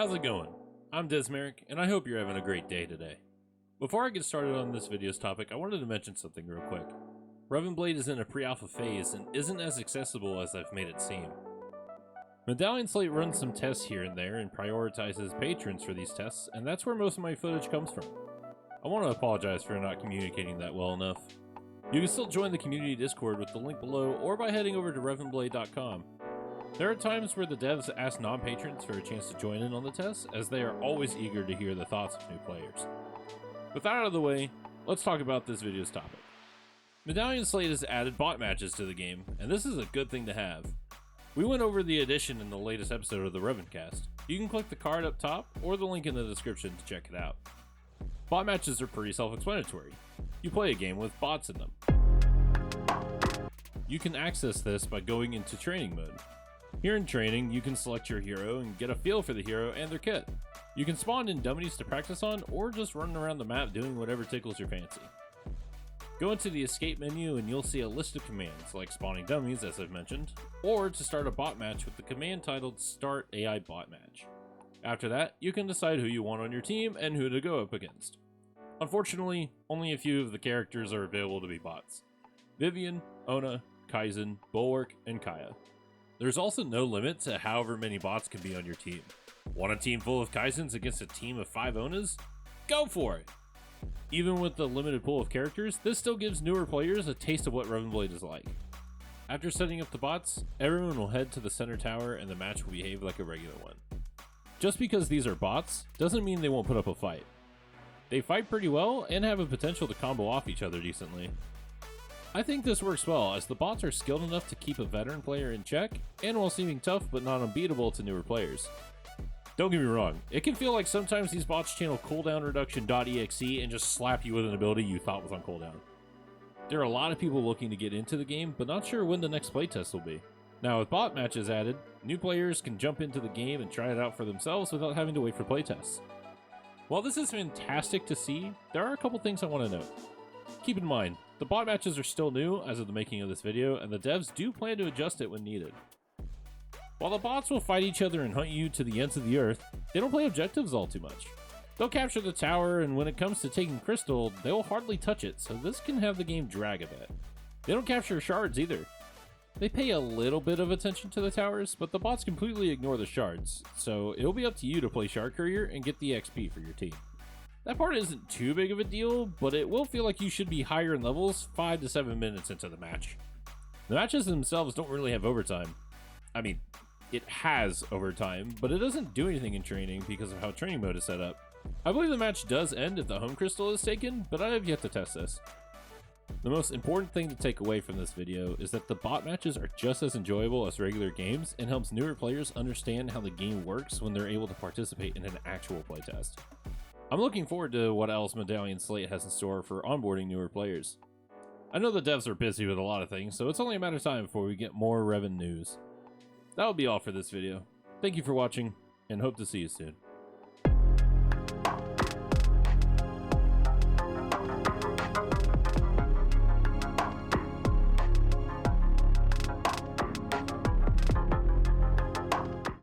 How's it going? I'm Desmeric, and I hope you're having a great day today. Before I get started on this video's topic, I wanted to mention something real quick. Revenblade is in a pre-alpha phase and isn't as accessible as I've made it seem. Medallion Slate runs some tests here and there and prioritizes patrons for these tests, and that's where most of my footage comes from. I want to apologize for not communicating that well enough. You can still join the community Discord with the link below or by heading over to revenblade.com. There are times where the devs ask non-patrons for a chance to join in on the tests, as they are always eager to hear the thoughts of new players. With that out of the way, let's talk about this video's topic. Medallion Slate has added bot matches to the game, and this is a good thing to have. We went over the addition in the latest episode of the RevenCast. You can click the card up top or the link in the description to check it out. Bot matches are pretty self-explanatory. You play a game with bots in them. You can access this by going into training mode. Here in training, you can select your hero and get a feel for the hero and their kit. You can spawn in dummies to practice on, or just run around the map doing whatever tickles your fancy. Go into the escape menu and you'll see a list of commands, like spawning dummies as I've mentioned, or to start a bot match with the command titled Start AI Bot Match. After that, you can decide who you want on your team and who to go up against. Unfortunately, only a few of the characters are available to be bots. Vivian, Ona, Kaizen, Bulwark, and Kaya. There's also no limit to however many bots can be on your team. Want a team full of Kaizens against a team of 5 Onas? Go for it! Even with the limited pool of characters, this still gives newer players a taste of what Revenblade is like. After setting up the bots, everyone will head to the center tower and the match will behave like a regular one. Just because these are bots, doesn't mean they won't put up a fight. They fight pretty well and have a potential to combo off each other decently. I think this works well, as the bots are skilled enough to keep a veteran player in check, and while seeming tough but not unbeatable to newer players. Don't get me wrong, it can feel like sometimes these bots channel cooldown reduction.exe and just slap you with an ability you thought was on cooldown. There are a lot of people looking to get into the game, but not sure when the next playtest will be. Now with bot matches added, new players can jump into the game and try it out for themselves without having to wait for playtests. While this is fantastic to see, there are a couple things I want to note. Keep in mind, the bot matches are still new as of the making of this video, and the devs do plan to adjust it when needed. While the bots will fight each other and hunt you to the ends of the earth, they don't play objectives all too much. They'll capture the tower, and when it comes to taking crystal, they'll hardly touch it, so this can have the game drag a bit. They don't capture shards either. They pay a little bit of attention to the towers, but the bots completely ignore the shards, so it'll be up to you to play Shard Courier and get the XP for your team. That part isn't too big of a deal, but it will feel like you should be higher in levels 5 to 7 minutes into the match. The matches themselves don't really have overtime. I mean, it has overtime, but it doesn't do anything in training because of how training mode is set up. I believe the match does end if the home crystal is taken, but I have yet to test this. The most important thing to take away from this video is that the bot matches are just as enjoyable as regular games and helps newer players understand how the game works when they're able to participate in an actual playtest. I'm looking forward to what else Medallion Slate has in store for onboarding newer players. I know the devs are busy with a lot of things, so it's only a matter of time before we get more Reven news. That'll be all for this video. Thank you for watching, and hope to see you soon.